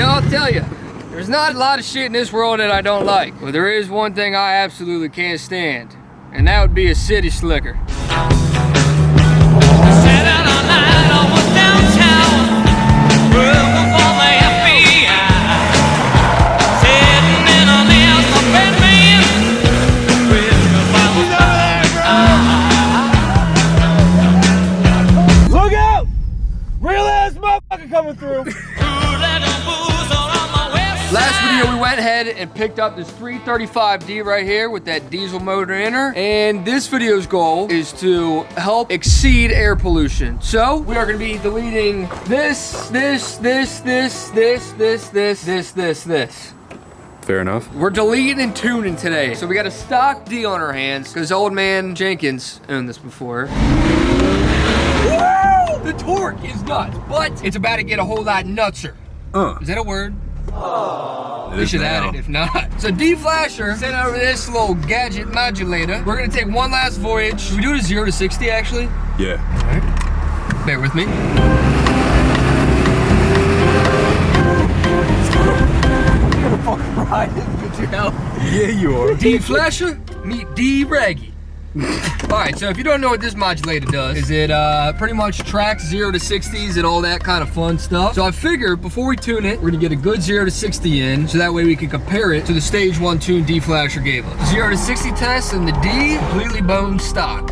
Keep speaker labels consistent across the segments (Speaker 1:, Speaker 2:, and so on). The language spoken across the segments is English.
Speaker 1: know, I'll tell you, there's not a lot of shit in this world that I don't like. But there is one thing I absolutely can't stand, and that would be a city slicker.
Speaker 2: Look out! Real ass motherfucker coming through.
Speaker 1: Last video, we went ahead and picked up this 335D right here with that diesel motor in her. And this video's goal is to help exceed air pollution. So we are gonna be deleting this.
Speaker 3: Fair enough.
Speaker 1: We're deleting and tuning today. So we got a stock D on our hands because old man Jenkins owned this before. Woo! The torque is nuts, but it's about to get a whole lot nutser. Is that a word? We should add it if not. So DFlasher sent over this little gadget modulator. We're gonna take one last voyage. Should we do it a 0 to 60 actually?
Speaker 3: Yeah.
Speaker 1: All right. Bear with me. You're gonna fucking ride this bitch out.
Speaker 3: Yeah, you are.
Speaker 1: DFlasher, meet D-Raggy. Alright, so if you don't know what this modulator does, is it pretty much tracks 0 to 60s and all that kind of fun stuff. So I figured before we tune it, we're gonna get a good 0 to 60 in, so that way we can compare it to the stage 1 tune DFlasher gave us. 0 to 60 test and the D, completely bone stock.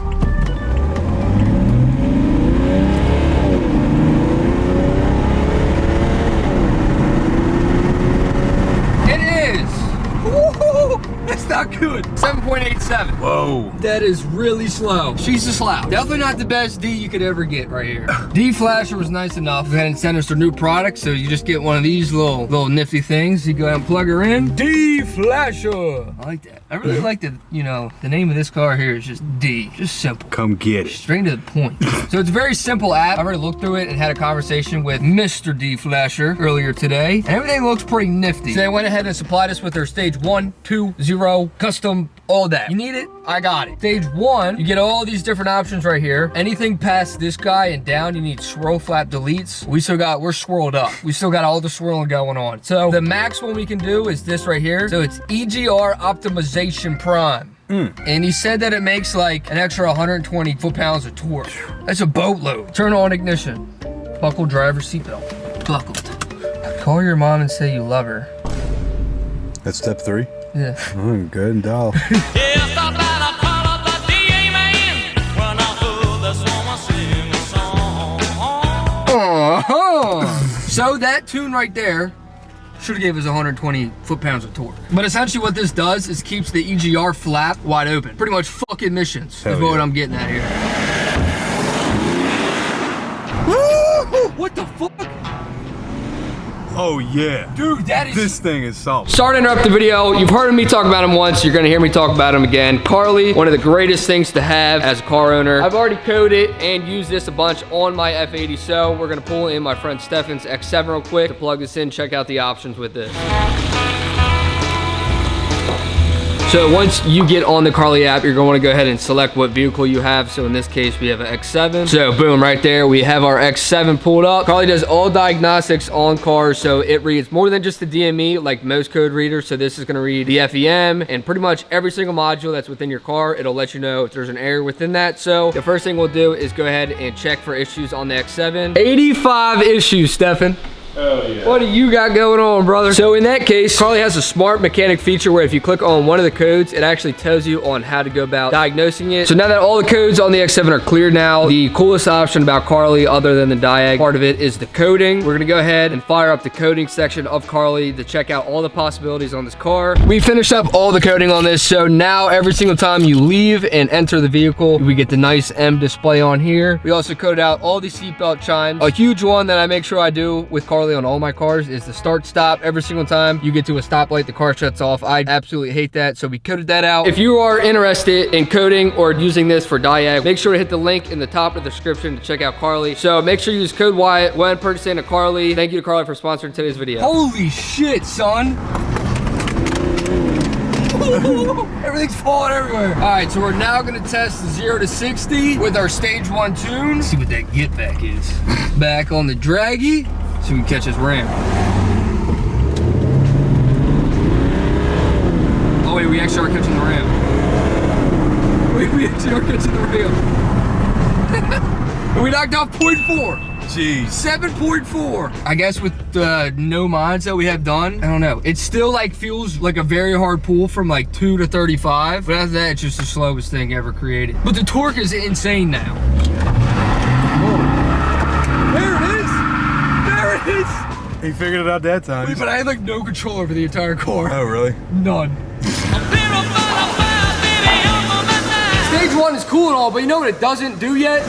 Speaker 1: That's not good. 7.87.
Speaker 3: Whoa.
Speaker 1: That is really slow. She's a slouch. Definitely not the best D you could ever get right here. DFlasher was nice enough. Go ahead and send us their new product. So you just get one of these little nifty things. You go ahead and plug her in. DFlasher. I like that. I really like the, you know, the name of this car here is just D. Just simple.
Speaker 3: Come get it.
Speaker 1: Straight to the point. So it's a very simple app. I've already looked through it and had a conversation with Mr. DFlasher earlier today. And everything looks pretty nifty. So they went ahead and supplied us with their stage 1, 2, 0, custom, all that. You need it? I got it. Stage 1, you get all these different options right here. Anything past this guy and down, you need swirl flap deletes. We're swirled up. We still got all the swirling going on. So the max one we can do is this right here. So it's EGR Optimization Prime. And he said that it makes like an extra 120 foot-pounds of torque. That's a boatload. Turn on ignition. Buckle driver seatbelt. Buckled. Call your mom and say you love her.
Speaker 3: That's step 3?
Speaker 1: Yeah.
Speaker 3: Good and dull.
Speaker 1: So that tune right there should have gave us 120 foot-pounds of torque. But essentially what this does is keeps the EGR flap wide open. Pretty much fucking missions is what I'm getting at here. What the fuck?
Speaker 3: Oh yeah.
Speaker 1: Dude, that is...
Speaker 3: This thing is something.
Speaker 1: Sorry to interrupt the video. You've heard me talk about him once. You're gonna hear me talk about him again. Carly, one of the greatest things to have as a car owner. I've already coded and used this a bunch on my F80, so we're gonna pull in my friend Stefan's X7 real quick to plug this in, check out the options with this. So once you get on the Carly app, you're going to want to go ahead and select what vehicle you have. So in this case, we have an X7. So boom, right there, we have our X7 pulled up. Carly does all diagnostics on cars. So it reads more than just the DME like most code readers. So this is going to read the FEM and pretty much every single module that's within your car. It'll let you know if there's an error within that. So the first thing we'll do is go ahead and check for issues on the X7. 85 issues, Stefan.
Speaker 3: Oh, yeah.
Speaker 1: What do you got going on, brother? So in that case, Carly has a smart mechanic feature where if you click on one of the codes, it actually tells you on how to go about diagnosing it. So now that all the codes on the X7 are clear now, the coolest option about Carly, other than the diag part of it, is the coding. We're gonna go ahead and fire up the coding section of Carly to check out all the possibilities on this car. We finished up all the coding on this, so now every single time you leave and enter the vehicle, we get the nice M display on here. We also coded out all the seatbelt chimes. A huge one that I make sure I do with Carly on all my cars is the start stop. Every single time you get to a stoplight, the car shuts off. I absolutely hate that, so we coded that out. If you are interested in coding or using this for diag, make sure to hit the link in the top of the description to check out Carly. So make sure you use code Wyatt when purchasing a Carly. Thank you to Carly for sponsoring today's video. Holy shit, son. Everything's falling everywhere. All right, so we're now gonna test the 0 to 60 with our stage 1 tune. See what that get back is. Back on the draggy, so we can catch this ram. we actually are catching the ram. We actually are catching the ram. We knocked off 0.4.
Speaker 3: Jeez.
Speaker 1: 7.4. I guess with the no mods that we have done, I don't know. It still like feels like a very hard pull from like 2 to 35. But after that, it's just the slowest thing ever created. But the torque is insane now. Oh. There it is. There it is.
Speaker 3: He figured it out that time.
Speaker 1: Wait, but I had like no control over the entire car.
Speaker 3: Oh, really?
Speaker 1: None. Stage 1 is cool and all, but you know what it doesn't do yet?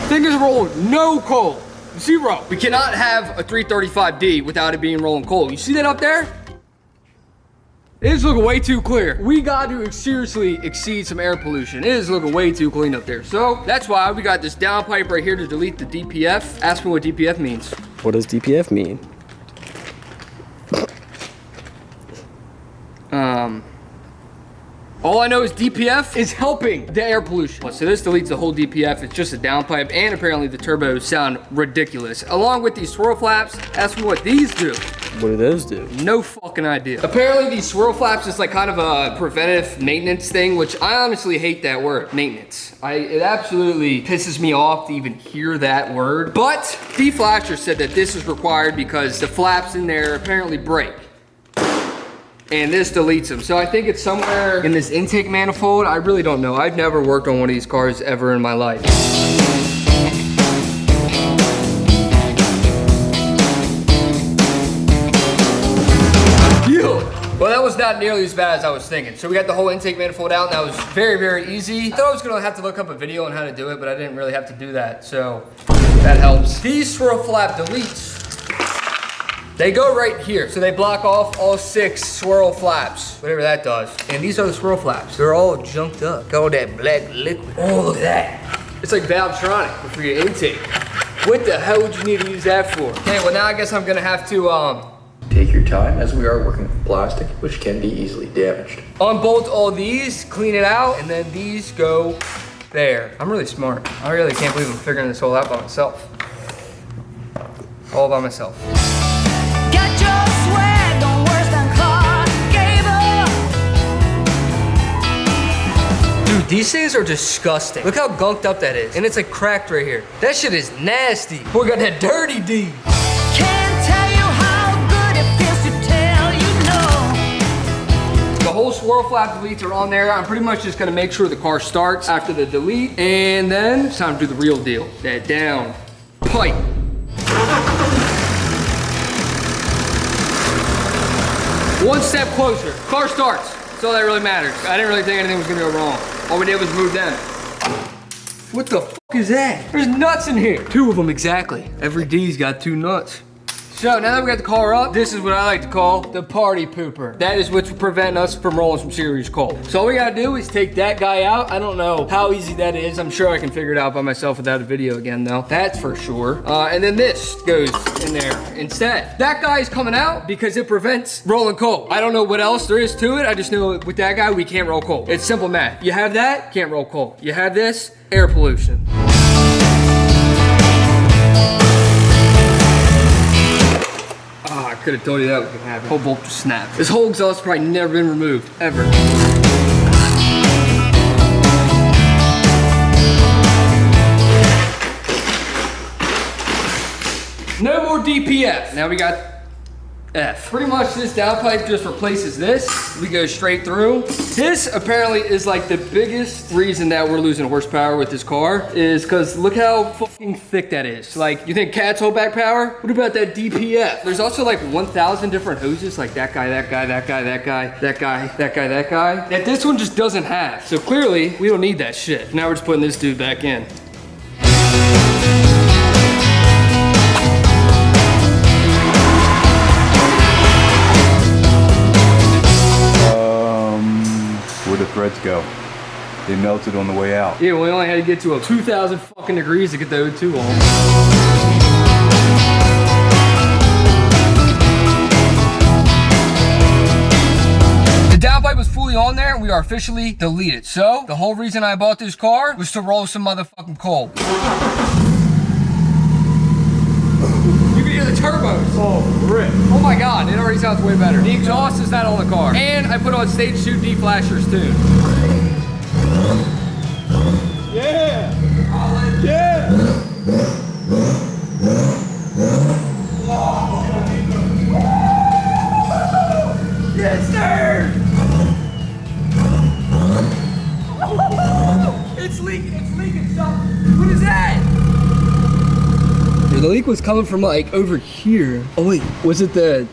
Speaker 1: Thing is rolling no cold. 0. We cannot have a 335D without it being rolling cold. You see that up there? It is looking way too clear. We got to seriously exceed some air pollution. It is looking way too clean up there. So that's why we got this downpipe right here to delete the DPF. Ask me what DPF means.
Speaker 4: What does DPF mean?
Speaker 1: All I know is DPF is helping the air pollution. So this deletes the whole DPF. It's just a downpipe, and apparently the turbos sound ridiculous. Along with these swirl flaps, ask me what these do.
Speaker 4: What do those do?
Speaker 1: No fucking idea. Apparently these swirl flaps is like kind of a preventive maintenance thing, which I honestly hate that word, maintenance. It absolutely pisses me off to even hear that word. But DFlasher said that this is required because the flaps in there apparently break. And this deletes them. So I think it's somewhere in this intake manifold. I really don't know. I've never worked on one of these cars ever in my life. Well, that was not nearly as bad as I was thinking. So we got the whole intake manifold out, and that was very, very easy. I thought I was gonna have to look up a video on how to do it, but I didn't really have to do that, so that helps. These swirl flap deletes, they go right here. So they block off all 6 swirl flaps, whatever that does. And these are the swirl flaps. They're all junked up. Got all that black liquid. Oh, look at that. It's like Valvetronic for your intake. What the hell would you need to use that for? Okay, well now I guess I'm gonna have to,
Speaker 5: Take your time, as we are working with plastic, which can be easily damaged.
Speaker 1: unbolt all these, clean it out, and then these go there. I'm really smart. I really can't believe I'm figuring this all out by myself. All by myself.
Speaker 6: Got your swag on worse than Clark Gable.
Speaker 1: Dude, these things are disgusting. Look how gunked up that is. And it's like cracked right here. That shit is nasty. Boy, got that dirty D.
Speaker 6: Can't tell you how good it feels to tell you no.
Speaker 1: The whole swirl flap deletes are on there. I'm pretty much just gonna make sure the car starts after the delete. And then it's time to do the real deal. That down pipe. One step closer. Car starts. That's all that really matters. I didn't really think anything was gonna go wrong. All we did was move them. What the fuck is that? There's nuts in here. 2 of them exactly. Every D's got 2 nuts. So now that we got the car up, this is what I like to call the party pooper. That is what's preventing us from rolling some serious coal. So all we gotta do is take that guy out. I don't know how easy that is. I'm sure I can figure it out by myself without a video again though. That's for sure. And then this goes in there instead. That guy is coming out because it prevents rolling coal. I don't know what else there is to it. I just know with that guy, we can't roll coal. It's simple math. You have that, can't roll coal. You have this, air pollution. I could have told you that was gonna happen. Whole bolt just snapped. This whole exhaust probably never been removed, ever. No more DPF. Now we got F. Pretty much this downpipe just replaces this. We go straight through. This apparently is like the biggest reason that we're losing horsepower with this car is because look how fucking thick that is. Like, you think cats hold back power? What about that DPF? There's also like 1,000 different hoses, like that guy, that guy, that guy, that guy, that guy, that guy, that guy, that this one just doesn't have. So clearly, we don't need that shit. Now we're just putting this dude back in.
Speaker 3: Where'd the threads go? They melted on the way out.
Speaker 1: Yeah, we only had to get to a 2,000 fucking degrees to get the O2 on. The downpipe was fully on there and we are officially deleted. So, the whole reason I bought this car was to roll some motherfucking coal. You can hear the turbos.
Speaker 2: Oh, rip.
Speaker 1: Oh my God, it already sounds way better. The exhaust is not on the car. And I put on stage 2 DFlashers too.
Speaker 2: Yeah. Yeah.
Speaker 1: Yes, sir! It's leaking something. What is that? The leak was coming from like over here. Oh wait, was it the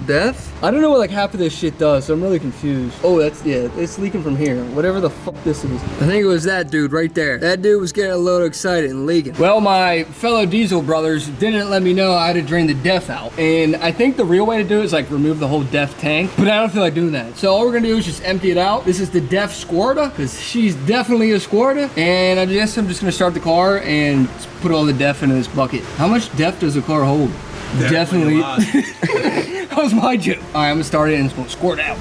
Speaker 1: def? I don't know what like half of this shit does, so I'm really confused. Oh, yeah, it's leaking from here. Whatever the fuck this is. I think it was that dude right there. That dude was getting a little excited and leaking. Well, my fellow diesel brothers didn't let me know I had to drain the def out. And I think the real way to do it is like remove the whole def tank, but I don't feel like doing that. So all we're gonna do is just empty it out. This is the def squirta, because she's definitely a squirta. And I guess I'm just gonna start the car and put all the def into this bucket. How much def does a car hold? Definitely. That was my joke. All right, I'm gonna start it and it's gonna squirt out.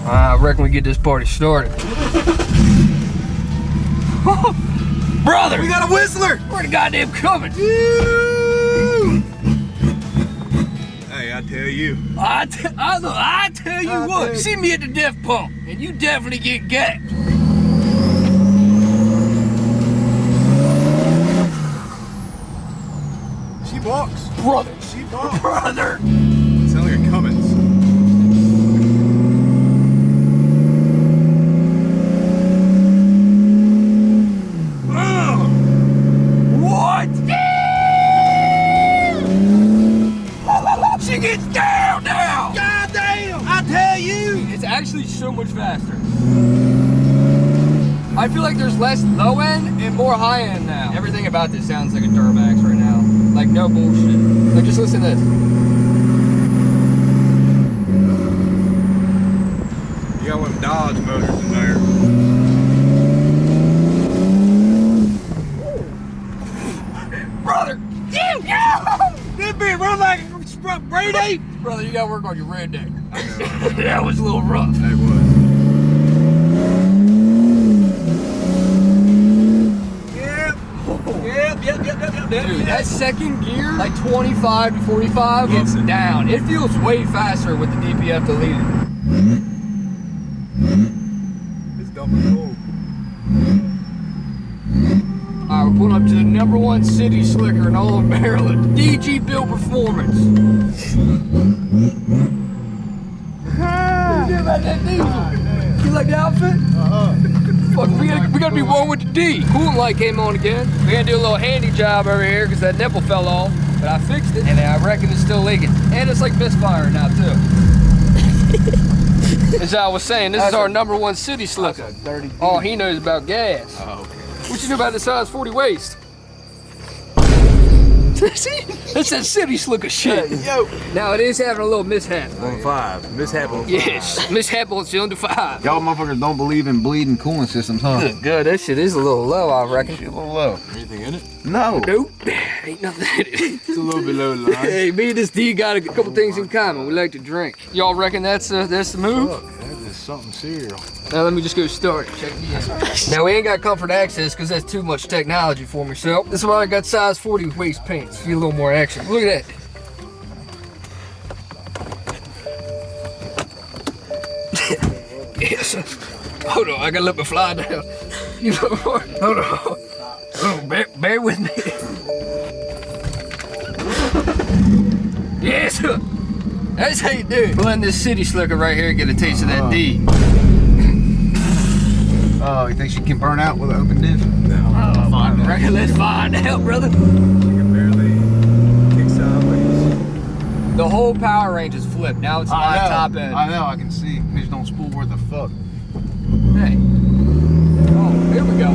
Speaker 1: I reckon we get this party started. Brother!
Speaker 2: We got a whistler.
Speaker 1: We're the goddamn coming.
Speaker 2: Hey, I tell you.
Speaker 1: I tell you what, see me at the def pump, and you definitely get gapped.
Speaker 2: She walks.
Speaker 1: Brother,
Speaker 2: She walks.
Speaker 1: brother.
Speaker 2: Sounds like a Cummins.
Speaker 1: What? She gets down now.
Speaker 2: God damn! I tell you.
Speaker 1: It's actually so much faster. I feel like there's less low end and more high end now. Everything about this sounds like a Duramax right now. Like no bullshit. Like just listen to this.
Speaker 2: You got one Dodge motors in there.
Speaker 1: Brother! Damn!
Speaker 2: This bitch run like a Brady.
Speaker 1: Brother, you gotta work on your red deck. That was a little rough.
Speaker 2: That was.
Speaker 1: Dude, that second gear, like 25 to 45, it's down. It feels way faster with the DPF deleted.
Speaker 2: It's double cool.
Speaker 1: Alright, we're pulling up to the #1 city slicker in all of Maryland. DG Bill Performance. What do you do about that diesel? You like the outfit? Fuck, we gotta be one with the D. Coolant light came on again. We gotta do a little handy job over here because that nipple fell off. But I fixed it and I reckon it's still leaking. And it's like misfire now too. As I was saying, this is our #1 city slicker. All he knows about gas.
Speaker 2: Oh, okay.
Speaker 1: What you know about the size 40 waist? See? That's that city slicker shit.
Speaker 2: Yo.
Speaker 1: Now it is having a little mishap.
Speaker 2: On 5. Mishap on 5.
Speaker 1: Yes, mishap on cylinder 5.
Speaker 3: Y'all motherfuckers don't believe in bleeding coolant systems, huh?
Speaker 1: Good, that shit is a little low, I reckon.
Speaker 3: A little low.
Speaker 2: Anything in it?
Speaker 3: No.
Speaker 1: Nope, ain't nothing in it.
Speaker 2: It's a little below the line.
Speaker 1: Hey, me and this D got a couple things in common. We like to drink. Y'all reckon that's the move?
Speaker 2: Look, that is something serial.
Speaker 1: Now let me just go start it. Check me out. Now we ain't got comfort access because that's too much technology for me. So this is why I got size 40 waist pants. Feel a little more action. Look at that. Yes. Hold on, I gotta let me fly down. You know what? Hold on. Oh, bear with me. Yes. That's how you do it. We'll let this city slicker right here get a taste of that D.
Speaker 3: Oh, you think she can burn out with an open diff?
Speaker 2: No.
Speaker 1: Right, let's find out, brother.
Speaker 2: She can barely kick sideways.
Speaker 1: The whole power range is flipped. Now it's my top end.
Speaker 3: I know, I can see. Bitch don't spool worth the fuck.
Speaker 1: Hey. Oh, here we go.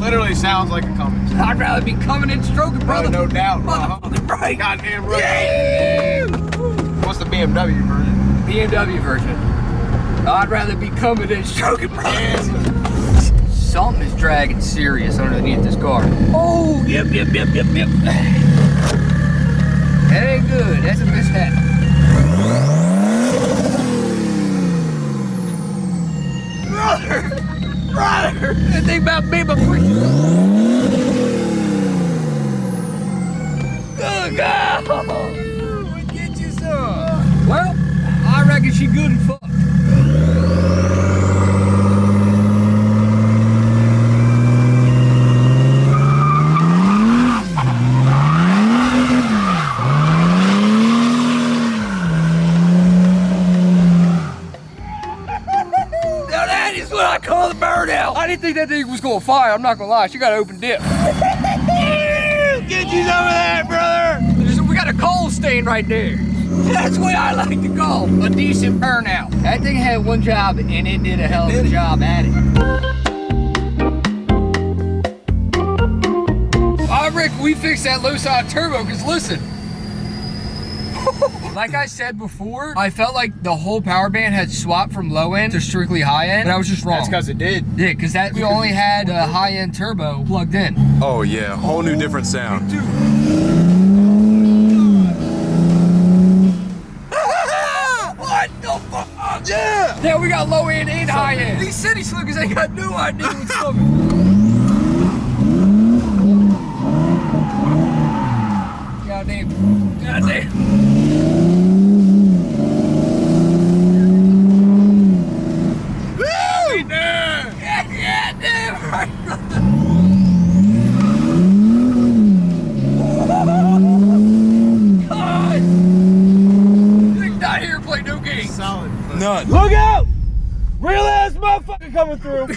Speaker 2: Literally sounds like a Cummins.
Speaker 1: I'd rather be coming in stroking, brother.
Speaker 2: No doubt.
Speaker 1: Motherfucking right.
Speaker 2: Goddamn right.
Speaker 1: Yeah.
Speaker 2: What's the BMW version?
Speaker 1: BMW version. I'd rather be coming in stroking, brother. Something is dragging serious underneath this car. Oh, yep. That ain't good. That's a mishap. Brother! That thing about me, but quick. Good girl! We'll get you some. Well, I reckon she good and fucked. Now that is what I call the burnout. I didn't think that thing was gonna fire. I'm not gonna lie. She got an open dip. Get you some of that, brother. We got a coal stain right there. That's what I like to call a decent burnout. That thing had one job and it did a hell of a job at it. I reckon we fixed that low side turbo because listen. Like I said before, I felt like the whole power band had swapped from low end to strictly high end, but I was just wrong.
Speaker 2: That's because it did.
Speaker 1: Yeah, because that we only had the high end turbo plugged in.
Speaker 2: Oh yeah, whole new different sound.
Speaker 1: What the fuck? Yeah! Yeah, we got low end and high end. These city slickers ain't got no idea what's coming. Goddamn. Goddamn.
Speaker 2: None.
Speaker 7: Look out! Real ass motherfucker coming through.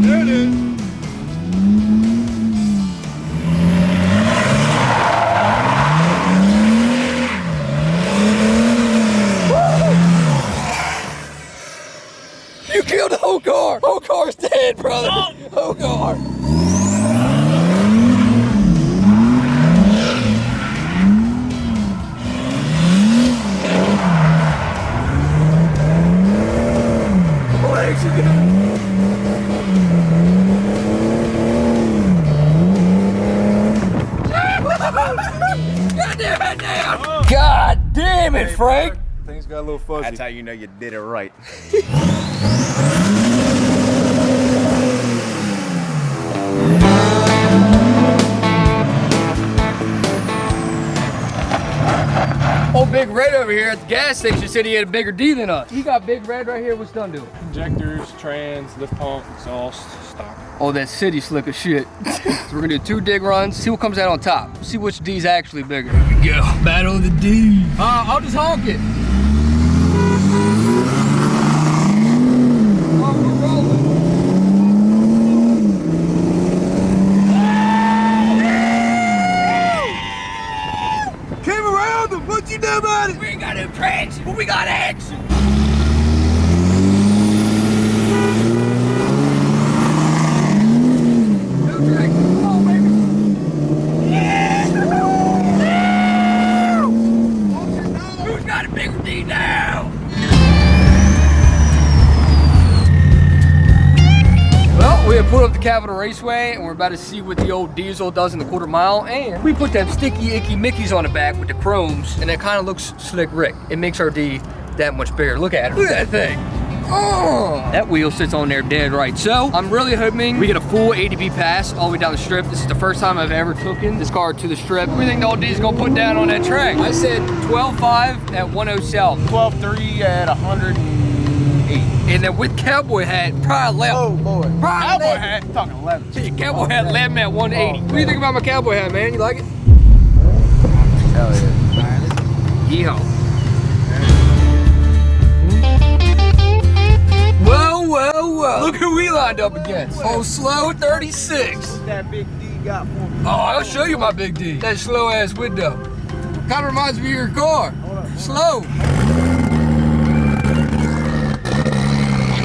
Speaker 2: There it is.
Speaker 1: You killed the whole car. Whole car's dead, brother. Whole car. God damn it, Frank!
Speaker 2: Things got a little fuzzy.
Speaker 7: That's how you know you did it right.
Speaker 1: Old Big Red over here at the gas station said he had a bigger D than us. He got Big Red right here. What's done doing?
Speaker 8: Injectors, trans, lift pump, exhaust, stock.
Speaker 1: Oh, that city slick as shit. So we're gonna do 2 dig runs, see what comes out on top. See which D's actually bigger. Here we go. Battle of the D. I'll just honk it. Oh, we're rolling.
Speaker 2: Came around him. What you do about it?
Speaker 1: We ain't got no traction, but we got action. We have pulled up the Capitol Raceway and we're about to see what the old diesel does in the quarter mile, and we put them sticky icky mickeys on the back with the chromes and it kind of looks slick Rick. It makes our D that much bigger. Look at it. Look at that thing. Oh, that wheel sits on there dead right. So I'm really hoping we get a full ADB pass all the way down the strip. This is the first time I've ever taken this car to the strip. What do you think the old D is gonna put down on that track? I said 12.5 at 107.
Speaker 7: 12.3 at 108.
Speaker 1: And then with cowboy hat, probably 11.
Speaker 7: Oh boy.
Speaker 1: Probably
Speaker 7: Cowboy
Speaker 1: 11.
Speaker 7: hat, talking 11.
Speaker 1: Gee, cowboy hat 11 at 180. What do you think about my cowboy hat, man? You like it?
Speaker 7: Hell yeah.
Speaker 1: Yeehaw. Whoa, whoa, whoa. Look who we lined up against. Oh, slow 36.
Speaker 7: That big D got for me.
Speaker 1: Oh, I'll show you my big D. That slow ass window. Kind of reminds me of your car. Slow.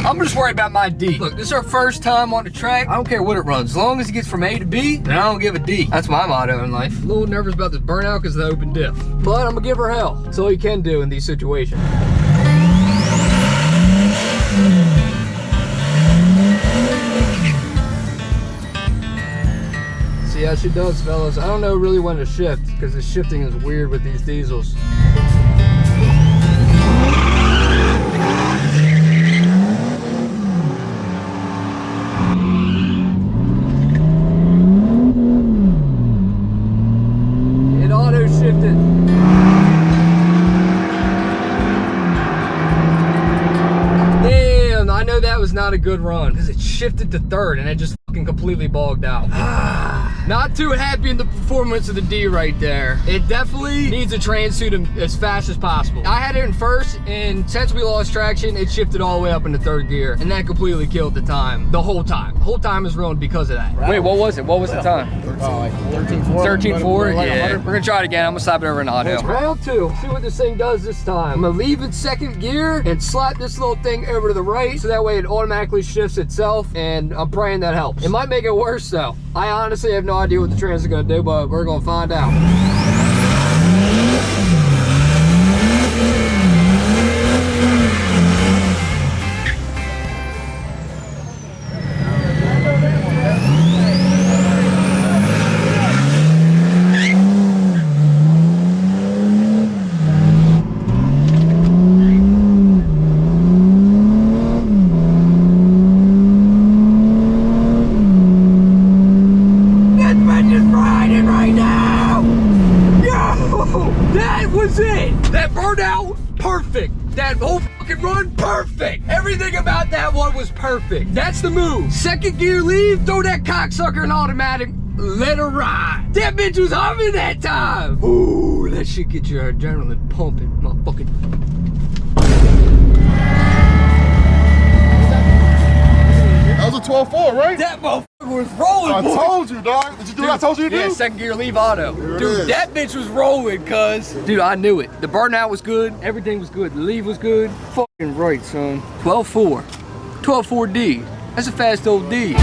Speaker 1: I'm just worried about my D. Look, this is our first time on the track. I don't care what it runs. As long as it gets from A to B, then I don't give a D. That's my motto in life. A little nervous about this burnout because of the open diff. But I'm gonna give her hell. That's all you can do in these situations. Yeah, she does, fellas. I don't know really when to shift because the shifting is weird with these diesels. It auto shifted. Damn, I know that was not a good run because it shifted to third and it just fucking completely bogged out. Not too happy in the performance of the D right there. It definitely needs a trans suit as fast as possible. I had it in first, and since we lost traction, it shifted all the way up into third gear, and that completely killed the time. The whole time. The whole time is ruined because of that. Wait, what was it? What was the time?
Speaker 7: 13.4.
Speaker 1: 13.4? Yeah. We're gonna try it again. I'm gonna slap it over in auto. Round two. See what this thing does this time. I'm gonna leave it second gear and slap this little thing over to the right, so that way it automatically shifts itself, and I'm praying that helps. It might make it worse though. I honestly have no idea what the trans is gonna do, but we're gonna find out. That was it! That burnout, perfect. That whole fucking run, perfect. Everything about that one was perfect. That's the move. Second gear leave, throw that cocksucker in automatic, let her ride. That bitch was humming that time. Ooh, that shit get your adrenaline pumping, motherfucking.
Speaker 7: That was a 12.4, right?
Speaker 1: That motherfucker was rolling.
Speaker 7: I
Speaker 1: boy.
Speaker 7: told you, dog. Did you do what I told you to do?
Speaker 1: Yeah, second gear leave auto.
Speaker 7: There it
Speaker 1: Dude,
Speaker 7: is.
Speaker 1: that bitch was rolling, cuz. Dude, I knew it. The burnout was good. Everything was good. The leave was good. Fucking right, son. 12.4. 12.4D. That's a fast old D.